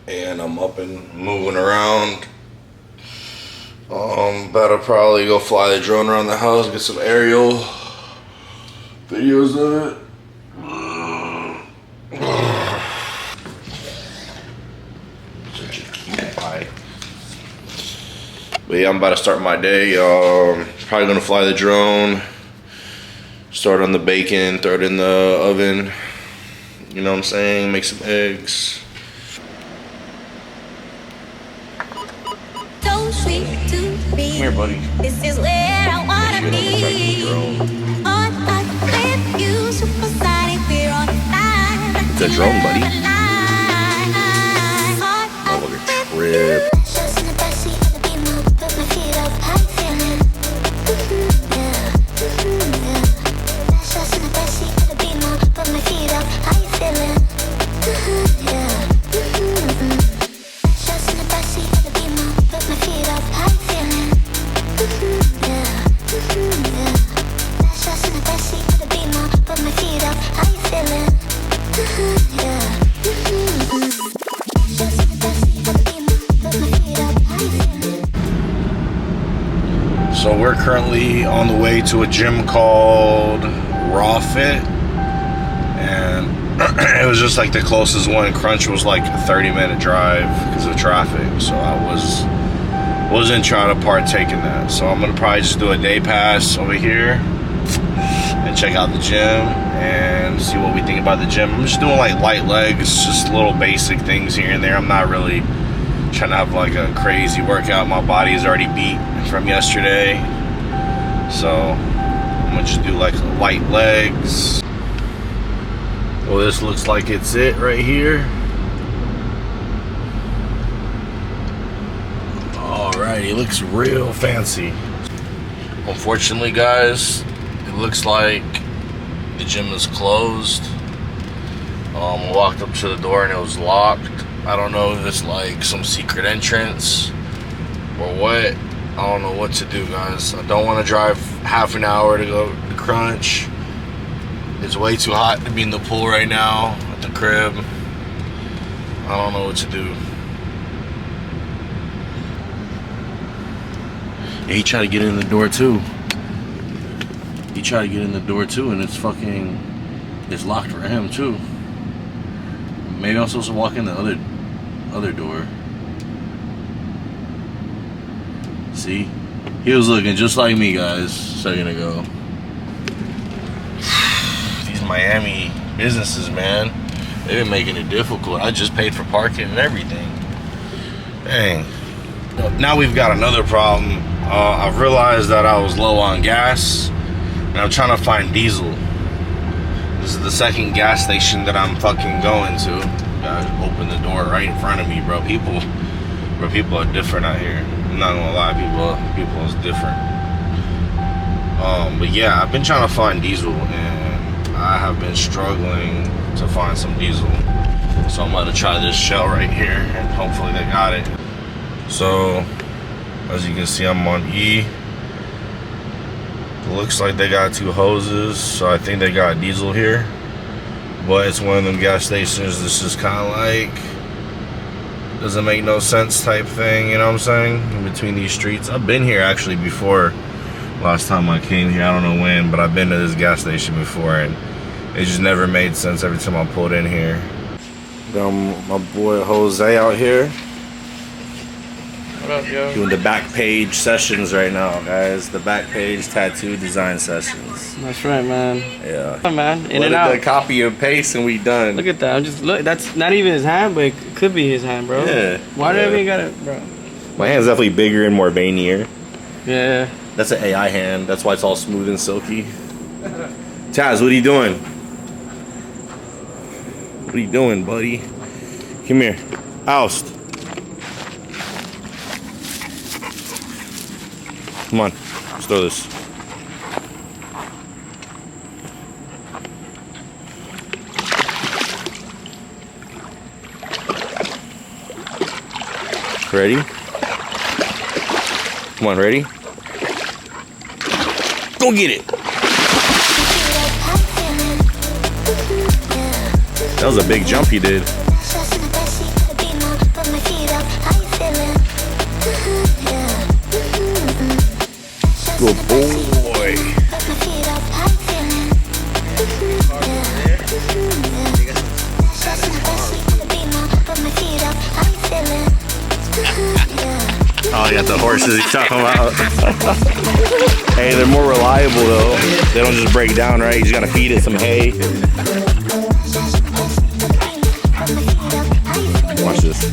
and I'm up and moving around. Better probably go fly the drone around the house, get some aerial videos of it. But yeah, I'm about to start my day. Probably gonna fly the drone, start on the bacon, throw it in the oven. You know what I'm saying? Make some eggs. So sweet to be. Come here, buddy. This is where I wanna be. On with you, supersonic, we're on fire. It's a drone, buddy. Oh, look at trip. So we're currently on the way to a gym called Raw Fit, and it was just like the closest one. Crunch was like a 30-minute drive because of traffic, so I wasn't trying to partake in that. So I'm gonna probably just do a day pass over here and check out the gym and see what we think about the gym. I'm just doing like light legs, just little basic things here and there. I'm not really trying to have like a crazy workout. My body is already beat from yesterday, so I'm gonna just do like light legs. Well, this looks like it's it right here. Alright, it looks real fancy. Unfortunately, guys, it looks like the gym is closed. I walked up to the door and it was locked. I don't know if it's like some secret entrance or what. I don't know what to do, guys. I don't want to drive half an hour to go to Crunch. It's way too hot to be in the pool right now at the crib. I don't know what to do. Yeah, he tried to get in the door too. He tried to get in the door too, and it's locked for him too. Maybe I'm supposed to walk in the other door. See? He was looking just like me, guys, a second ago. These Miami businesses, man, they've been making it difficult. I just paid for parking and everything. Dang. Now we've got another problem. I've realized that I was low on gas, and I'm trying to find diesel. This is the second gas station that I'm fucking going to. Guys, open the door right in front of me, bro. People are different out here. I'm not gonna lie, people is different. But yeah, I've been trying to find diesel, and I have been struggling to find some diesel. So I'm gonna try this shell right here, and hopefully they got it. So, as you can see, I'm on E. It looks like they got 2 hoses, so I think they got diesel here. But it's one of them gas stations. This is kind of like doesn't make no sense type thing, you know what I'm saying? In between these streets. I've been here actually before. Last time I came here, I don't know when, but I've been to this gas station before, and it just never made sense every time I pulled in here. Got my boy Jose out here. What up, yo? Doing the back page sessions right now, guys. The back page tattoo design sessions. That's right, man. Yeah. Yeah, man. In Let and out. it copy and paste, and we done. Look at that. Look. That's not even his hand, but it could be his hand, bro. Yeah. Why do you got it, bro? My hand's definitely bigger and more veinier. Yeah. That's an AI hand. That's why it's all smooth and silky. Taz, what are you doing? What are you doing, buddy? Come here. Oust. Come on. Let's throw this. Ready? Come on, ready? Go get it. That was a big jump he did. Oh, you got the horses he's talking about. Hey, they're more reliable though. They don't just break down, right? You just gotta feed it some hay. Watch this.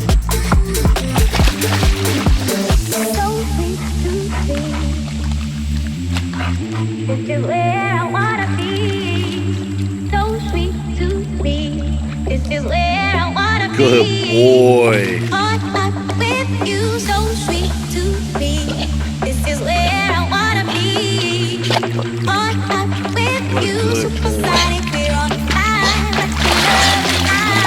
This is where I wanna be. So sweet to me. This is where I wanna be. Good boy. On up with you, so sweet to me. This is where I wanna be. On up with you, supersonic, we're on fire. Let's be love.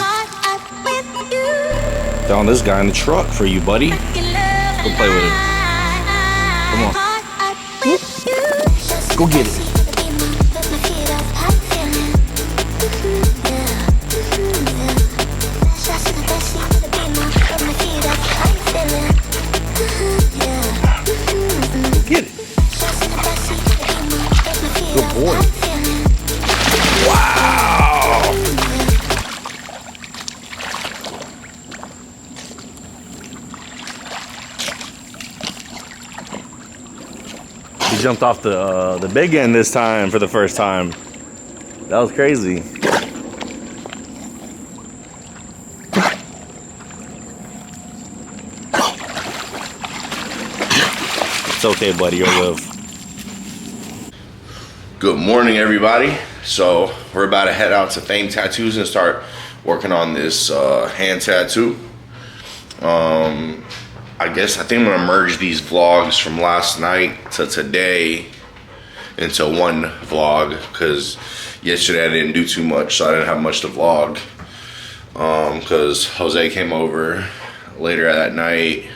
On up with you. Found this guy in the truck for you, buddy. Go play with it. Come on. Go get it. Get it. Good boy. Wow. He jumped off the big end this time for the first time. That was crazy. It's okay, buddy. You'll live. Good morning, everybody. So we're about to head out to Fame Tattoos and start working on this hand tattoo. I think I'm gonna merge these vlogs from last night to today into one vlog because yesterday I didn't do too much, so I didn't have much to vlog. Because Jose came over later that night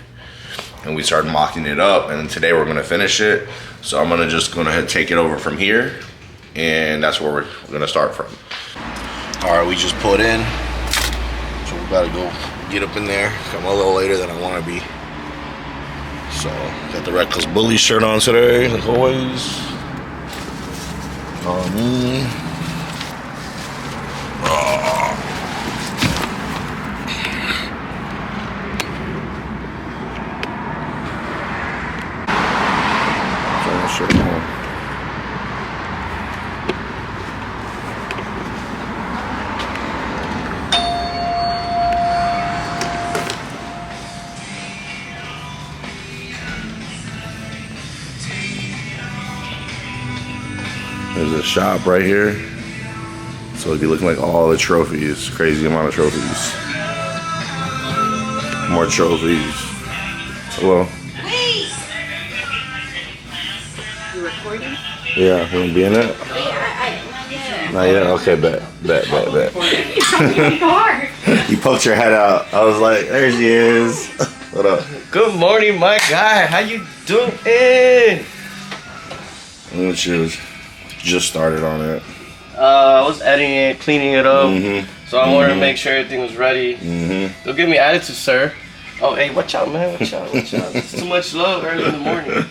and we started mocking it up, and today we're gonna finish it. So I'm gonna just go ahead and take it over from here, and that's where we're gonna start from. All right, we just put in, so we gotta go get up in there. I'm a little later than I want to be. So got the Wreckless Bully shirt on today, like always. Shirt on. There's a shop right here, so it'd be looking like all the trophies. Crazy amount of trophies. More trophies. Hello. Wait! You recording? Yeah, you wanna be in it? Not yet. Okay, bet. You poked your head out. I was like, there she is. What up? Good morning, my guy. How you doing? And she was just started on it. I was editing it, cleaning it up. So I wanted to make sure everything was ready. Don't give me attitude, sir. Oh, hey, watch out, man. Watch out. It's too much love early in the morning.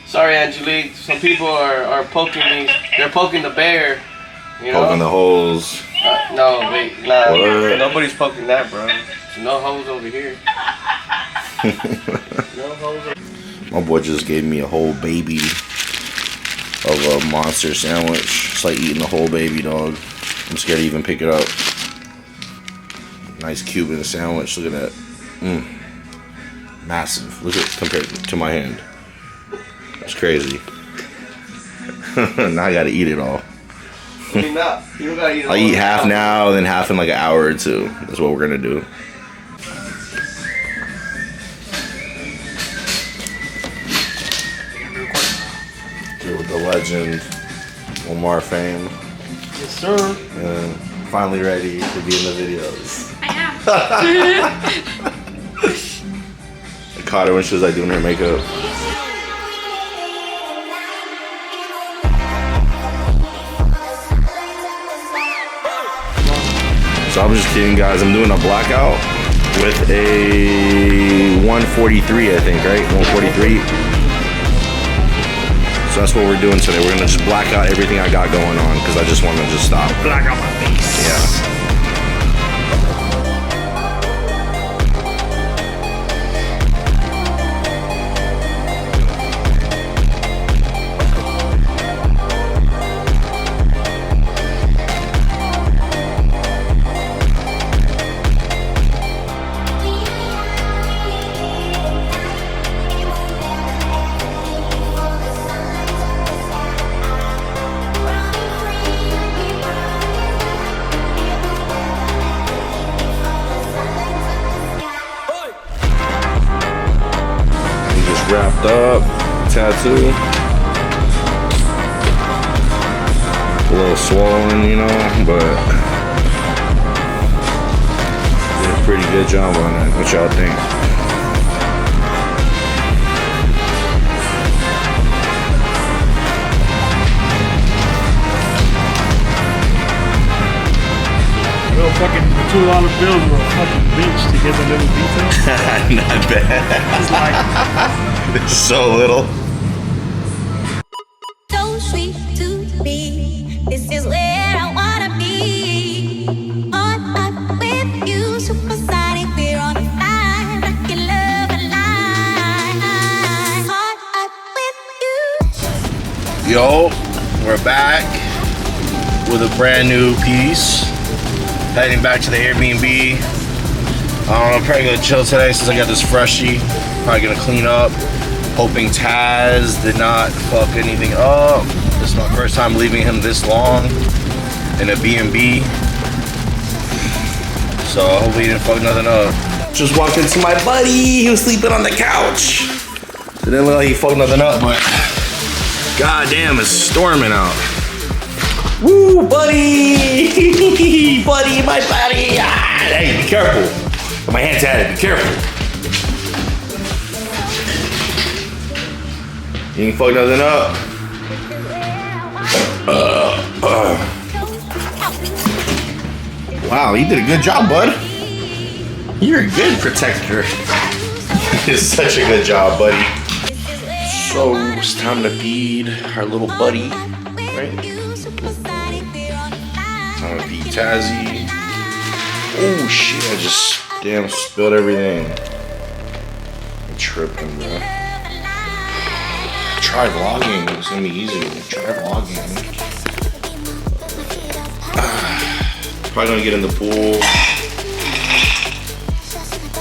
Sorry, Angelique. Some people are poking me. They're poking the bear. You know? Poking the holes. No, wait. Nah. What? Nobody's poking that, bro. There's no holes over here. No holes over here. My boy just gave me a whole baby of a monster sandwich. It's like eating a whole baby, dog. I'm scared to even pick it up. Nice Cuban sandwich. Look at that. Massive. Look at it compared to my hand. That's crazy. Now I gotta eat it all. I mean, nah, you don't gotta eat it all. I'll eat half now, then half in like an hour or two. That's what we're gonna do. Here with the legend, Omar Fame. Yes, sir. And finally ready to be in the videos. I am. I caught her when she was like doing her makeup. So I'm just kidding, guys. I'm doing a blackout with a 143, I think, right? 143. So that's what we're doing today. We're gonna just black out everything I got going on because I just want to just stop. Black out my face. Yeah. wrapped up, tattoo. A little swollen, you know, but did a pretty good job on it. What y'all think? Real fucking $2 bills were a fucking bitch to get the little details. Not bad. It's like, It's so little. So sweet to me. This is where I wanna be. On up with you, supersonic. We're on fire, rockin' love alive. On up with you. Yo, we're back with a brand new piece. Heading back to the Airbnb. I'm probably gonna chill today since I got this freshie. Probably gonna clean up. Hoping Taz did not fuck anything up. This is my first time leaving him this long in a B&B. So hopefully he didn't fuck nothing up. Just walked into my buddy. He was sleeping on the couch. It didn't look like he fucked nothing up, but goddamn, it's storming out. Woo, buddy! Buddy, my buddy! Ah, hey, be careful. Got my hand tatted, be careful. You ain't fuck nothing up. Wow, you did a good job, bud. You're a good protector. You did such a good job, buddy. So, it's time to feed our little buddy, right? Time to feed Tazzy. Oh shit, I just damn spilled everything. I'm tripping, bro. Try vlogging, it's gonna be easy. Try vlogging. Probably gonna get in the pool.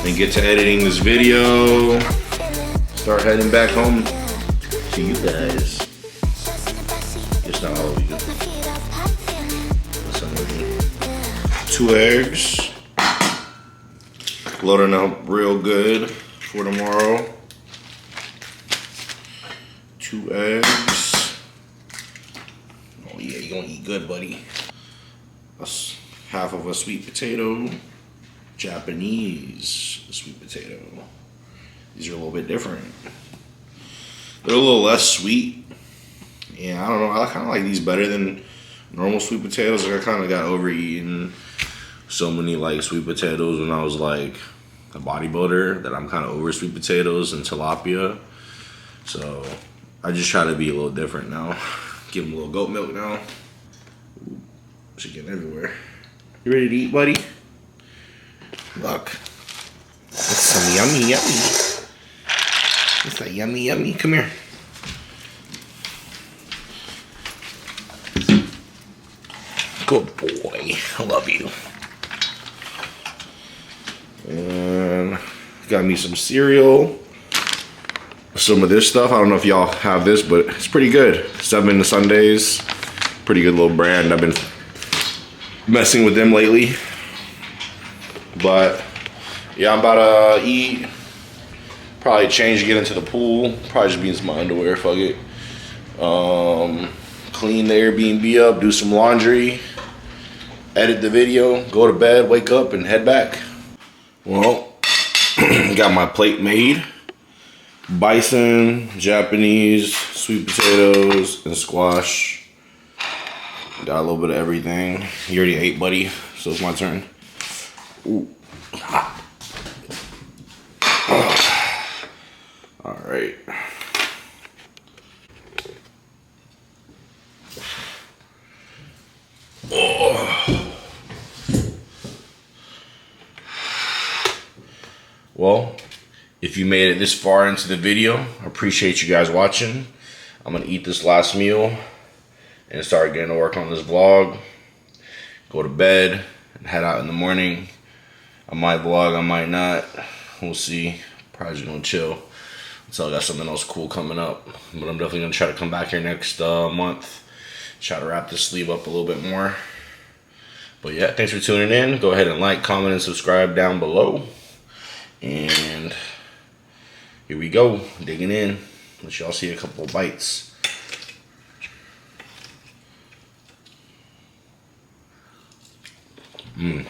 Then get to editing this video. Start heading back home to you guys. It's not all of you. Some of you. 2 eggs. Loading up real good for tomorrow. 2 eggs. Oh yeah, you gonna eat good, buddy. That's half of a sweet potato. Japanese sweet potato. These are a little bit different. They're a little less sweet. Yeah, I don't know. I kind of like these better than normal sweet potatoes. Like I kind of got overeaten so many like sweet potatoes when I was like a bodybuilder that I'm kind of over sweet potatoes and tilapia. So I just try to be a little different now. Give them a little goat milk now. Ooh, should get everywhere. You ready to eat, buddy? Look. That's some yummy. It's that yummy. Come here. Good boy. I love you. And got me some cereal. Some of this stuff. I don't know if y'all have this, but it's pretty good. 7 Sundays. Pretty good little brand. I've been messing with them lately. But yeah, I'm about to eat. Probably change, get into the pool. Probably just be in some underwear. Fuck it. Clean the Airbnb up. Do some laundry. Edit the video. Go to bed. Wake up and head back. Well, got my plate made. Bison, Japanese, sweet potatoes, and squash. Got a little bit of everything. You already ate, buddy, so it's my turn. Ooh, hot. All right. Oh. Well, if you made it this far into the video, I appreciate you guys watching. I'm gonna eat this last meal and start getting to work on this vlog. Go to bed and head out in the morning. I might vlog, I might not. We'll see. Probably just gonna chill until I got something else cool coming up. But I'm definitely gonna try to come back here next month. Try to wrap this sleeve up a little bit more. But yeah, thanks for tuning in. Go ahead and like, comment, and subscribe down below. And Here we go, digging in. Let y'all see a couple of bites. Mmm.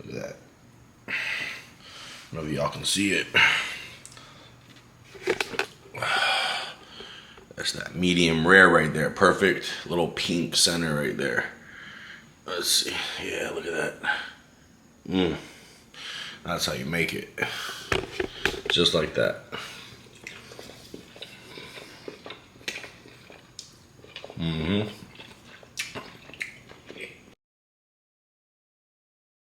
Look at that. I don't know if y'all can see it. That's that medium rare right there. Perfect little pink center right there. Let's see. Yeah, look at that. Mmm. That's how you make it. Just like that. Mm-hmm.